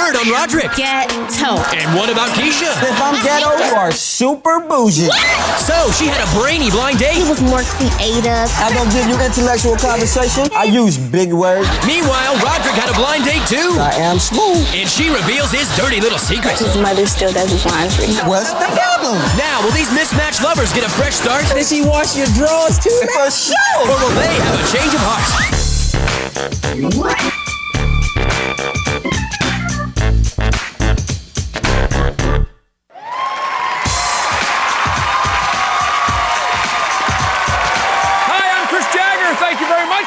Sheldon and Roderick. Ghetto. And what about Kiesha? If I'm ghetto, you are super bougie. So she had a brainy blind date. He was more creative. I don't give you intellectual conversation. I use big words. Meanwhile, Roderick had a blind date too. I am smooth. And she reveals his dirty little secret. His mother still does his laundry. What's the problem? Now, will these mismatched lovers get a fresh start? Did she wash your drawers too? For sure. Or will they have a change of heart?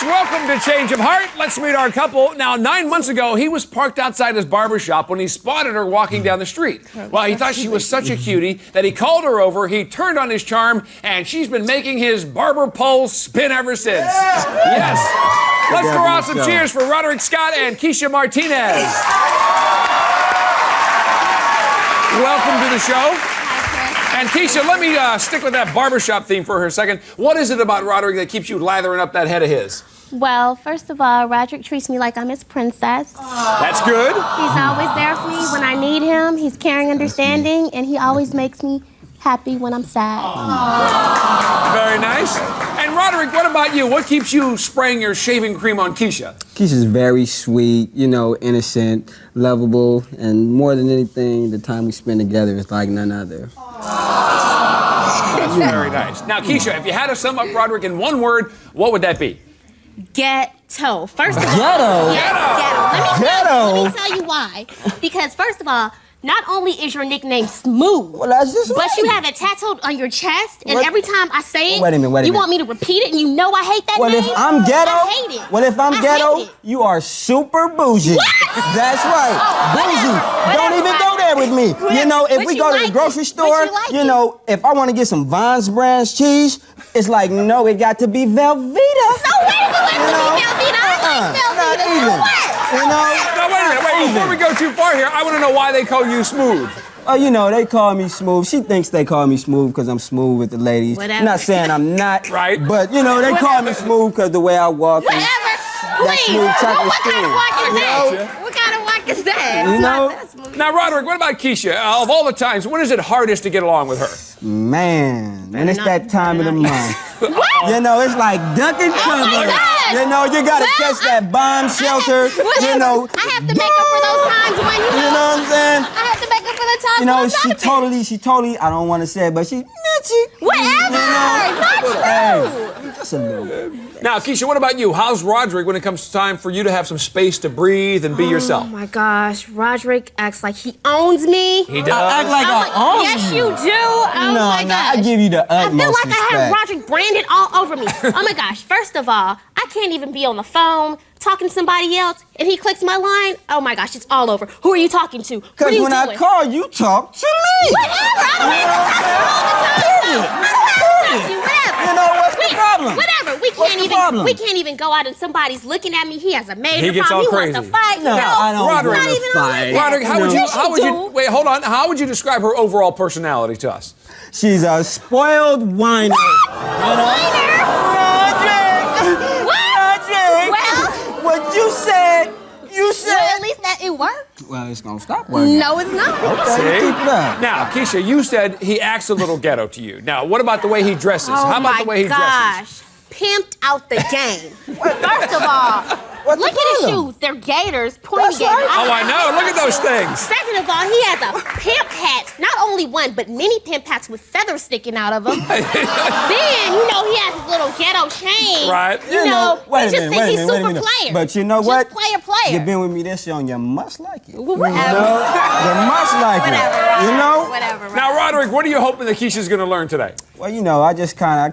Welcome to Change of Heart. Let's meet our couple. Now, 9 months ago, he was parked outside his barber shop when he spotted her walking down the street. Well, he thought she was such a cutie that he called her over, he turned on his charm, and she's been making his barber pole spin ever since. Yes. Let's throw out some cheers for Roderick Scott and Kiesha Martinez. Welcome to the show. And Kiesha, let me stick with that barbershop theme for a second. What is it about Roderick that keeps you lathering up that head of his? Well, first of all, Roderick treats me like I'm his princess. That's good. He's always there for me when I need him. He's caring, understanding, and he always makes me happy when I'm sad. Very nice. And Roderick, what about you? What keeps you spraying your shaving cream on Kiesha? Keisha's very sweet, you know, innocent, lovable, and more than anything, the time we spend together is like none other. That's very nice. Now, Kiesha, if you had to sum up Roderick in one word, what would that be? Ghetto. First of all, Ghetto? Let me tell you why. Because first of all, not only is your nickname Smooth, Well, that's just but right. you have it tattooed on your chest, and What? every time I say it, Wait a minute. you want me to repeat it, and you know I hate that Well, name. if I'm ghetto, I hate it. well, if I'm I ghetto, hate it. you are super bougie. What? That's right. Bougie. Don't even go there with me. You know, if we go to the grocery store, you know, if I want to get some Vons Brands cheese, it's like, no, it got to be Velveeta. No, wait a minute, Velveeta. I like Velveeta. Not even. You know? Now, wait a minute. Wait, before we go too far here, I want to know why they call you Smooth. Oh, you know, they call me Smooth. She thinks they call me Smooth because I'm smooth with the ladies. Whatever. I'm not saying I'm not. Right. But, you know, they call me Smooth because the way I walk. Whatever. Please. smooth chocolate What kind of walk is skin. that? What kind of walk is that? You know? It's not that smooth. Now, Roderick, what about Kiesha? Of all the times, when is it hardest to get along with her? Man, and it's that time of the month. What? You know, it's like ducking cover. God. You know, you gotta catch that bomb shelter. You know, I have to make up for those times when you know what I'm saying? I have to make up for the times You know, when I'm she totally, I don't want to say it, but she's bitchy. Whatever. Not true. Hey, just a little bit. Now, Kiesha, what about you? How's Roderick when it comes time for you to have some space to breathe and be yourself? Oh my gosh, Roderick acts like he owns me. He does. I act like I own Yes, you. you do. Oh No, my gosh. I give you the I utmost feel like I have respect. Roderick branded all over me. Oh my gosh, first of all, I can't even be on the phone talking to somebody else and he clicks my line. Oh my gosh, it's all over. Who are you talking to? What are Because you when doing? I call, you talk to me. Whatever. I don't have to talk to you all the time. I don't have to talk to you. Whatever. You know, what's the problem? Whatever. We can't even go out and somebody's looking at me. He has a maid He gets problem. all He wants crazy. to fight. No, you know? I don't Roderick. want Not to even on fight. that. Roderick, how would Yes, you do. wait, hold on. How would you describe her overall personality to us? She's a spoiled whiner. Roderick, Well, what you said, at least that it worked. Well, it's gonna stop working. No, it's not. Okay, keep it up. Now, Kiesha, you said he acts a little ghetto to you. Now, what about the way he dresses? How about the way he dresses? Pimped out the game. First of all, What's look the at his problem? shoes. They're gators, pointy That's gators. right. Oh, I know. Look at those things. Second of all, he has a pimp hat. Not only one, but many pimp hats with feathers sticking out of them. Then, you know, he has his little ghetto chain. Right. You know, wait we a just minute, think wait a he's minute, wait a super minute. player. But you know Just what? player. You've been with me this young, you must like it. Well, whatever. You know? You must like Whatever, it. You know? Whatever. Now, Roderick, what are you hoping that Keisha's going to learn today? Well, you know, I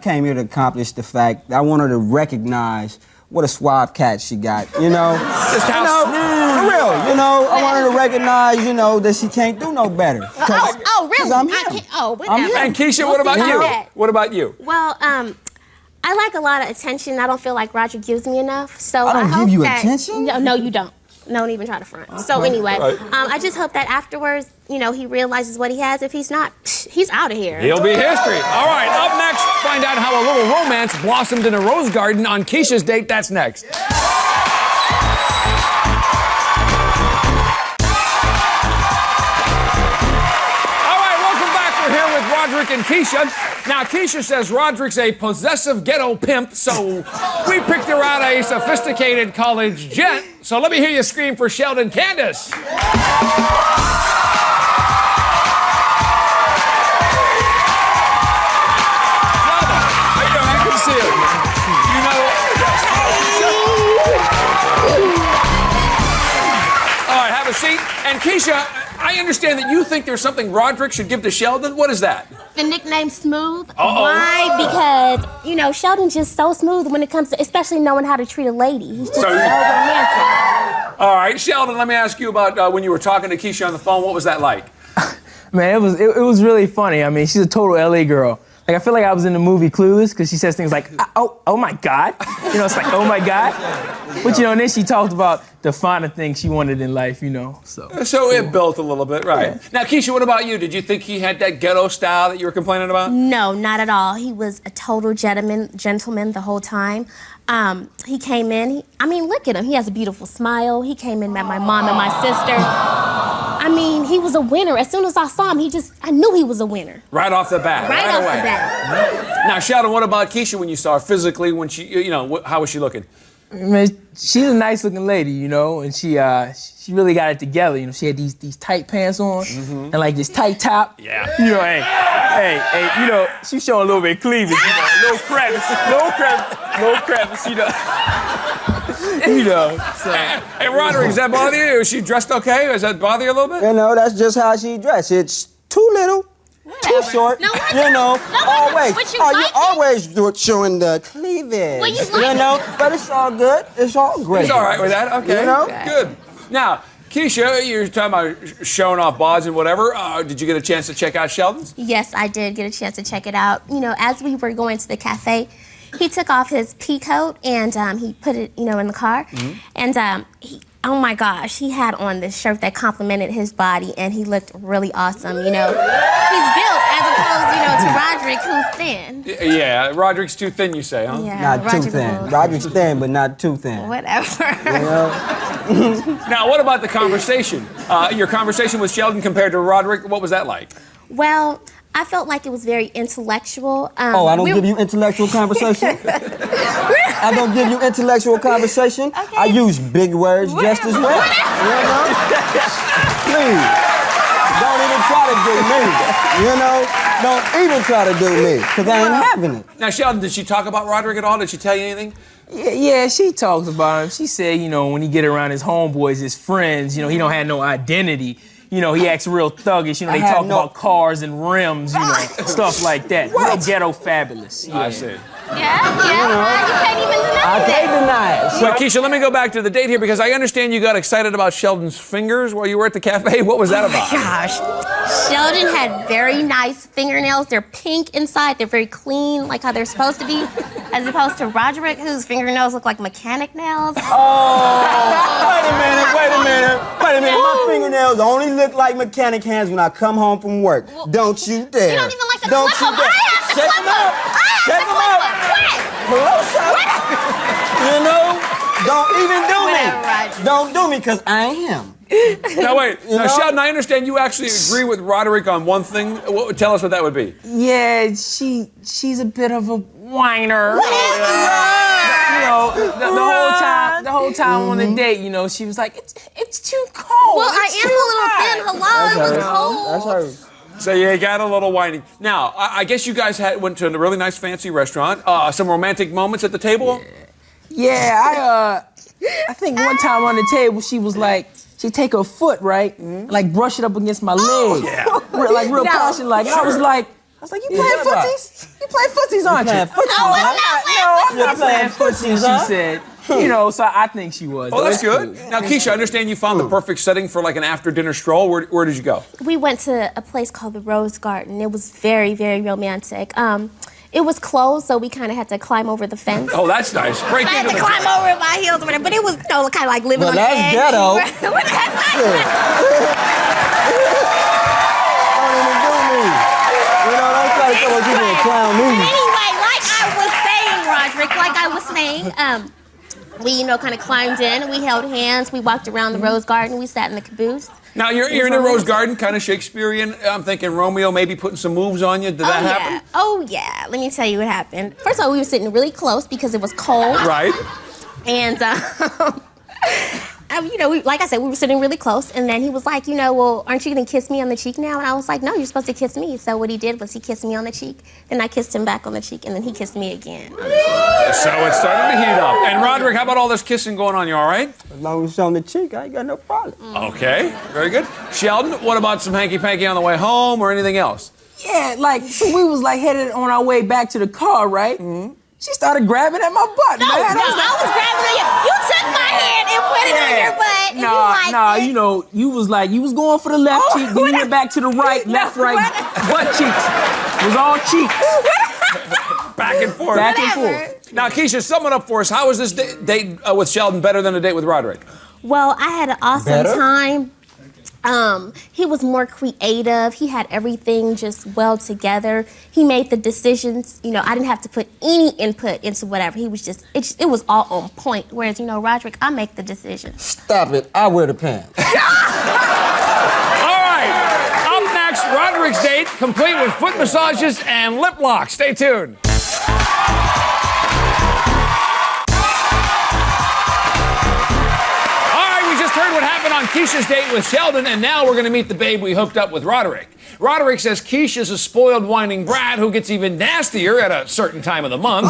came here to accomplish the fact that I want her to recognize what a suave cat she got, you know? Just how For real, you know, I want her to recognize, you know, that she can't do no better. Oh, really? 'cause I'm I him. can't- oh, whatever. I'm him. And Kiesha, We'll what about see you? about that. What about you? Well, I like a lot of attention. I don't feel like Roger gives me enough. So I don't hope give you that, attention? No, you don't. Don't even try to front. So anyway, Right. I just hope that afterwards, you know, he realizes what he has. If he's not, he's out of here. He'll be history. All right, up next, find out how a little romance blossomed in a rose garden on Keisha's date. That's next. and Kiesha. Now, Kiesha says Roderick's a possessive ghetto pimp, so we picked her out a sophisticated college gent. So let me hear you scream for Sheldon. Candace. Seat. And Kiesha, I understand that you think there's something Roderick should give to Sheldon. What is that? The nickname Smooth. Why? Because, you know, Sheldon's just so smooth when it comes to, especially knowing how to treat a lady. He's just so romantic. All right, Sheldon, let me ask you about when you were talking to Kiesha on the phone. What was that like? Man, it was really funny. I mean, she's a total LA girl. Like, I feel like I was in the movie Clues, because she says things like, oh my God. You know, it's like, oh my God. But, you know, and then she talked about the finer things she wanted in life, you know, so. So it built a little bit, right. Yeah. Now, Kiesha, what about you? Did you think he had that ghetto style that you were complaining about? No, not at all. He was a total gentleman the whole time. He came in, I mean, look at him. He has a beautiful smile. He came in, met my mom and my sister. I mean, he was a winner. As soon as I saw him, I knew he was a winner. Right off the bat. Right off the bat. Now, Sheldon, what about Kiesha when you saw her physically? When she, you know, how was she looking? Man, she's a nice-looking lady, you know, and she really got it together. You know, she had these tight pants on and like this tight top. Yeah. You know, hey, you know, she's showing a little bit of cleavage, you know, no crevice, you know. You know, so. Hey, Roderick, does that bother you? Is she dressed okay? Does that bother you a little bit? You know, that's just how she dressed. It's too little, too short. No, you know, always. You always showing the cleavage. Well, you know, but it's all good. It's all great. It's all right with that? Okay. You know? Good. Now, Kiesha, you're talking about showing off bods and whatever. Did you get a chance to check out Sheldon's? Yes, I did get a chance to check it out. You know, as we were going to the cafe, he took off his pea coat and he put it, you know, in the car. And oh my gosh, he had on this shirt that complimented his body and he looked really awesome, you know. He's built as opposed, you know, to Roderick, who's thin. Yeah, Roderick's too thin, you say, huh? Yeah, Not too thin. Roderick's thin, but not too thin. Whatever. You know? Now, what about the conversation? Your conversation with Sheldon compared to Roderick, what was that like? Well, I felt like it was very intellectual. I don't give you intellectual conversation? I don't give you intellectual conversation? Okay. I use big words just as well. You know? Please, don't even try to do me. You know? Don't even try to do me, because I ain't having it. Now, Sheldon, did she talk about Roderick at all? Did she tell you anything? Yeah, she talks about him. She said, you know, when he get around his homeboys, his friends, you know, he don't have no identity. You know, he acts real thuggish. You know, they talk about cars and rims, you know, stuff like that. Real ghetto fabulous. Yeah. I see. You can't even deny I can't deny it. Well, Kiesha, let me go back to the date here because I understand you got excited about Sheldon's fingers while you were at the cafe. What was that about? Oh my gosh. Sheldon had very nice fingernails. They're pink inside. They're very clean, like how they're supposed to be, as opposed to Roderick, whose fingernails look like mechanic nails. Oh, wait a minute. My fingernails only look like mechanic hands when I come home from work. Don't you dare. You don't even like to clip them. I have to clip them. Check them out. Close up. You know, don't even do me. Don't do me, because I ain't him. Now, wait. Now, Sheldon, I understand you actually agree with Roderick on one thing. Tell us what that would be. Yeah, she's a bit of a whiner. You know, the whole time on the date, you know, she was like, it's too cold. Well, I am a little thin. Hello, it was cold. That's her. So you got a little whining. Now, I guess you guys went to a really nice fancy restaurant. Some romantic moments at the table? Yeah, I think one time on the table, she was like, she'd take her foot, right, and like brush it up against my leg. Like real passion, like. And I was like, you playing footsies? You playing footsies, aren't you? I'm not playing footsies, she said. You know, so I think she was. Oh, that's good. Now, Kiesha, I understand you found the perfect setting for like an after-dinner stroll. Where did you go? We went to a place called the Rose Garden. It was very, very romantic. It was closed, so we kind of had to climb over the fence. Oh, that's nice. I had to climb over in my heels or whatever, but it was kind of like living on the edge. Ghetto. Don't even do me. You know, don't try to throw you in a clown movie. Anyway, like I was saying, Roderick, we, kind of climbed in. We held hands. We walked around the rose garden. We sat in the caboose. Now, you're in a rose garden, kind of Shakespearean. I'm thinking Romeo maybe putting some moves on you. Did that happen? Oh, yeah. Let me tell you what happened. First of all, we were sitting really close because it was cold. Right. And, like I said, we were sitting really close. And then he was like, well, aren't you going to kiss me on the cheek now? And I was like, no, you're supposed to kiss me. So what he did was he kissed me on the cheek. Then I kissed him back on the cheek. And then he kissed me again. So it's starting to heat up. And Roderick, how about all this kissing going on? You all right? As long as it's on the cheek, I ain't got no problem. Okay, very good. Sheldon, what about some hanky-panky on the way home or anything else? Yeah, so we was headed on our way back to the car, right? Mm-hmm. She started grabbing at my butt, man. I was grabbing at you. You took my hand and put it on your butt. You was going for the left cheek, then you went back to the right, left, right, butt cheeks. It was all cheeks. Back and forth. Back and forth. Now, Kisha, sum it up for us. How was this date with Sheldon better than a date with Roderick? Well, I had an awesome time. He was more creative. He had everything just well together. He made the decisions. I didn't have to put any input into whatever. He was just, it was all on point. Whereas, Roderick, I make the decisions. Stop it. I wear the pants. All right. Up next, Roderick's date, complete with foot massages and lip locks. Stay tuned. Heard what happened on Keisha's date with Sheldon, and now we're going to meet the babe we hooked up with Roderick. Roderick says Keisha's a spoiled, whining brat who gets even nastier at a certain time of the month.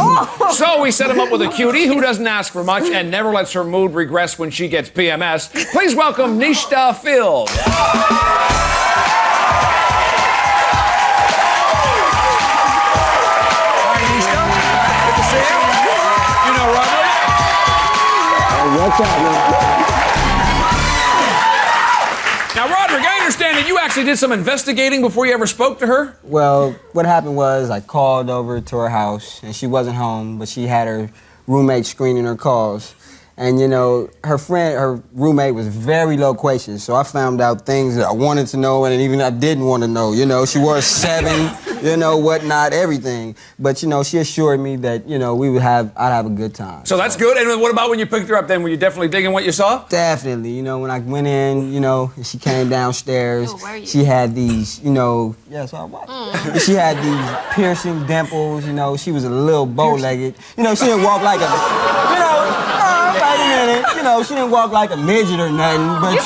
So we set him up with a cutie who doesn't ask for much and never lets her mood regress when she gets PMS. Please welcome Nishta Field. Hi, Nishta. Good to see you. You know Roderick? What's up, man? Now, Roderick, I understand that you actually did some investigating before you ever spoke to her? Well, what happened was I called over to her house, and she wasn't home, but she had her roommate screening her calls. And, her roommate was very loquacious, so I found out things that I wanted to know and even I didn't want to know. She wore a 7, whatnot, everything. But, she assured me that, I'd have a good time. So that's good. And what about when you picked her up then? Were you definitely digging what you saw? Definitely. When I went in, and she came downstairs, she had these, yes, I was. She had these piercing dimples, she was a little bow-legged. She didn't walk like a, wait a minute, she didn't walk like a midget or nothing, but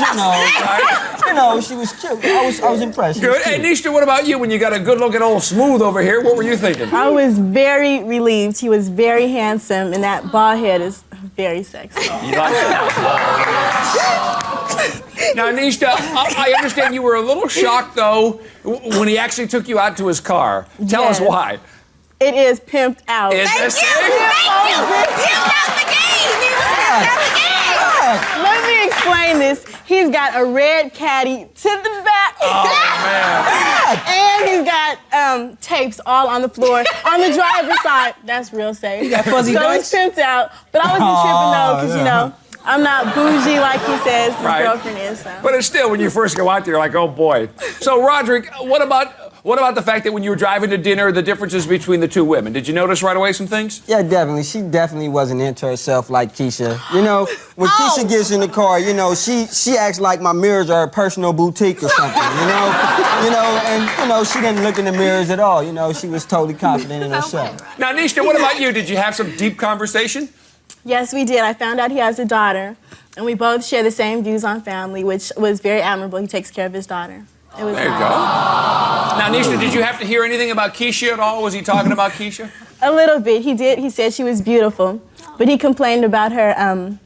she was cute. I was impressed. Good. Hey, Nishta, what about you? When you got a good-looking old smooth over here, what were you thinking? I was very relieved. He was very handsome, and that bald head is very sexy. You like that? Now, Nishta, I understand you were a little shocked, though, when he actually took you out to his car. Tell us why. It is pimped out. Thank you. Pimped out the game. Let me explain this. He's got a red caddy to the back. Oh, man. And he's got tapes all on the floor. On the driver's side, that's real safe. You got fuzzy So nuts? it's pimped out. But I wasn't tripping, though, because, I'm not bougie like he says his girlfriend is. So. But it's still, when you first go out there, you're like, oh, boy. So, Roderick, what about the fact that when you were driving to dinner, the differences between the two women? Did you notice right away some things? Yeah, definitely. She definitely wasn't into herself like Kisha. When Kisha gets in the car, she acts like my mirrors are a personal boutique or something, and she didn't look in the mirrors at all. She was totally confident in herself. Now, Nishta, what about you? Did you have some deep conversation? Yes, we did. I found out he has a daughter, and we both share the same views on family, which was very admirable. He takes care of his daughter. It was there you go. Now, Nishta, did you have to hear anything about Kisha at all? Was he talking about Kisha? A little bit. He did. He said she was beautiful, but he complained about her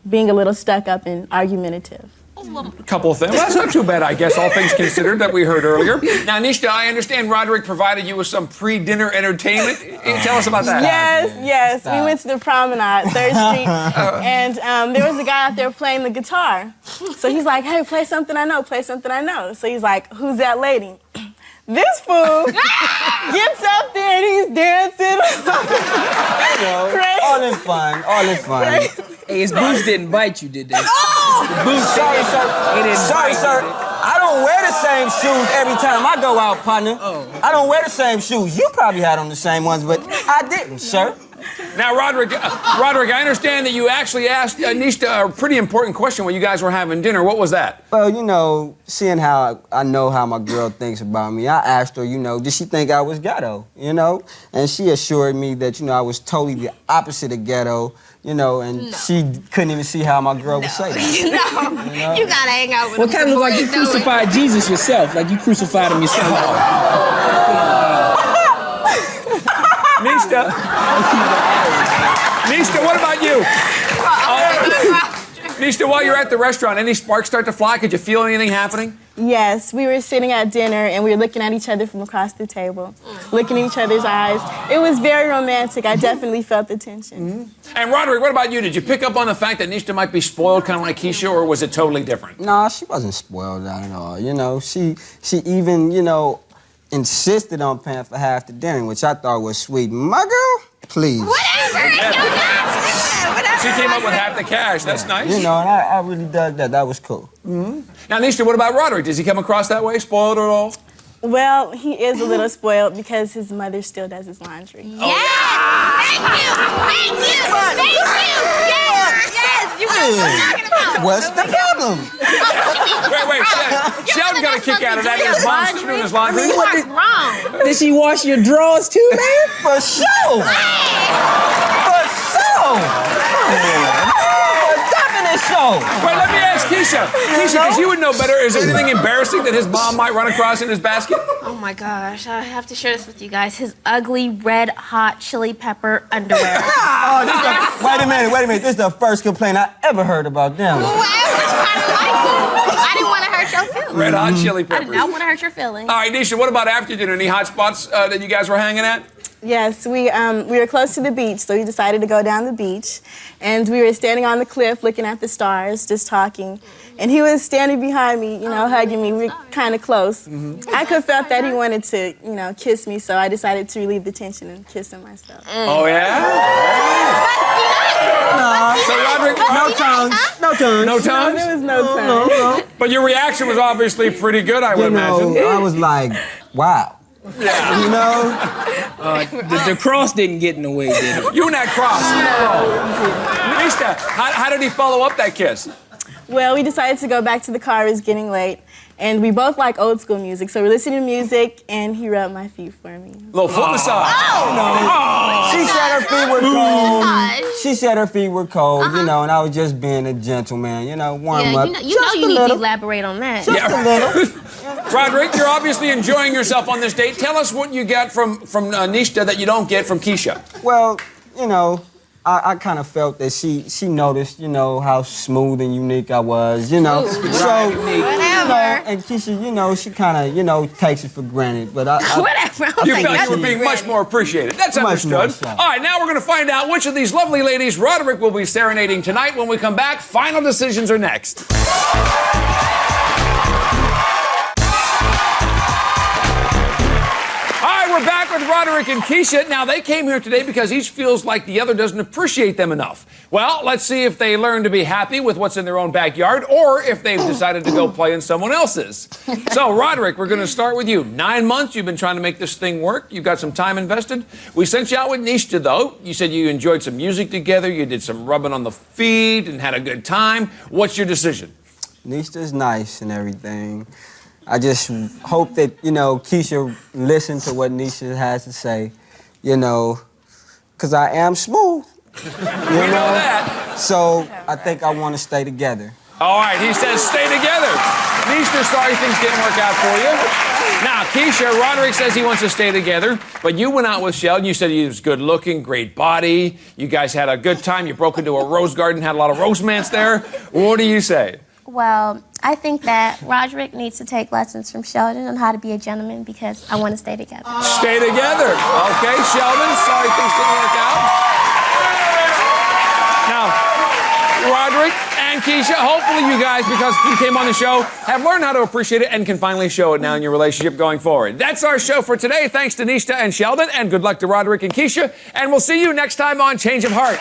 being a little stuck up and argumentative. A couple of things. Well, that's not too bad, I guess, all things considered, that we heard earlier. Now, Nishta, I understand Roderick provided you with some pre-dinner entertainment. Tell us about that. Yes. We went to the promenade, 3rd Street, and there was a guy out there playing the guitar. So he's like, hey, play something I know, play something I know. So he's like, who's that lady? This fool gets up there and he's dancing. All in fun. Hey, his boots didn't bite you, did they? Sorry, sir. I don't wear the same shoes every time I go out, partner. I don't wear the same shoes. You probably had on the same ones, but I didn't, sir. Now, Roderick, I understand that you actually asked Nishta a pretty important question when you guys were having dinner. What was that? Well, you know, seeing how I know how my girl thinks about me, I asked her, you know, did she think I was ghetto, you know? And she assured me that, you know, I was totally the opposite of ghetto, you know, and she couldn't even see how my girl would say that. You gotta hang out with Well, him. kind of look like you crucified Jesus yourself. Like you crucified him yourself. Nishta, what about you? Nishta, while you're at the restaurant, any sparks start to fly? Could you feel anything happening? Yes, we were sitting at dinner and we were looking at each other from across the table, looking in each other's eyes. It was very romantic. I definitely felt the tension. And Roderick, what about you? Did you pick up on the fact that Nishta might be spoiled, kind of like Kisha, or was it totally different? Nah, she wasn't spoiled at all, you know. She even, you know, insisted on paying for half the dinner, which I thought was sweet. My girl, please. Whatever. She came up with half the cash. That's nice. You know, and I really dug that. That was cool. Now, Nishta, what about Roderick? Does he come across that way, spoiled at all? Well, he is a little spoiled because his mother still does his laundry. Yes! Thank you! Yes! You know what I'm talking about. What's the problem? Wait, Sheldon got a kick out of that. His mom's doing his laundry. What's wrong? Did she wash your drawers too, man? For sure! For sure! Wait, let me ask Kisha. Kisha, because you would know better, is there anything embarrassing that his mom might run across in his basket? Oh my gosh, I have to share this with you guys. His ugly red hot chili pepper underwear. Wait a minute. This is the first complaint I ever heard about them. I didn't want to hurt your feelings. Red hot chili I peppers. did not want to hurt your feelings. All right, Nisha, what about after dinner? Any hot spots that you guys were hanging at? Yes, we were close to the beach, so we decided to go down the beach. And we were standing on the cliff looking at the stars, just talking. And he was standing behind me, you know, hugging me. We were kind of close. I could felt that he wanted to, you know, kiss me, so I decided to relieve the tension and kiss him myself. Oh, yeah? So, Roderick, No tongues. no tongues? There was no time. No. But your reaction was obviously pretty good, I would imagine. I was like, wow. Yeah. You know? The cross didn't get in the way, did it? You and that cross. Nishta, how did he follow up that kiss? Well, we decided to go back to the car. It was getting late. And we both like old school music, so we're listening to music, and he rubbed my feet for me. Little foot massage. She said her feet were cold. She said her feet were cold, you know, and I was just being a gentleman, you know, warm up. You know you need to elaborate on that. Roderick, you're obviously enjoying yourself on this date. Tell us what you got from Nishta that you don't get from Kisha. Well, you know, I kind of felt that she noticed, you know, how smooth and unique I was, you know. Whatever. You know, and Kisha, you know, she kind of, you know, takes it for granted. But Whatever. You felt you were being much more appreciated. That's Much more understood. so. All right, now we're going to find out which of these lovely ladies Roderick will be serenading tonight. When we come back, final decisions are next. We're back with Roderick and Kiesha. Now, they came here today because each feels like the other doesn't appreciate them enough. Well, let's see if they learn to be happy with what's in their own backyard or if they've decided to go play in someone else's. So, Roderick, we're going to start with you. 9 months, you've been trying to make this thing work. You've got some time invested. We sent you out with Nishta, though. You said you enjoyed some music together. You did some rubbing on the feet and had a good time. What's your decision? Nishta's nice and everything. I just hope that, you know, Kisha listen to what Nishta has to say, you know, because I am smooth. You know that. So I think I want to stay together. All right, he says stay together. Nishta, sorry things didn't work out for you. Now, Kisha, Roderick says he wants to stay together, but you went out with Sheldon. You said he was good looking, great body. You guys had a good time. You broke into a rose garden, had a lot of romance there. What do you say? Well, I think that Roderick needs to take lessons from Sheldon on how to be a gentleman because I want to stay together. Stay together. Okay, Sheldon, sorry things didn't work out. Now, Roderick and Kiesha, hopefully you guys, because you came on the show, have learned how to appreciate it and can finally show it now in your relationship going forward. That's our show for today. Thanks to Nishta and Sheldon, and good luck to Roderick and Kiesha. And we'll see you next time on Change of Heart.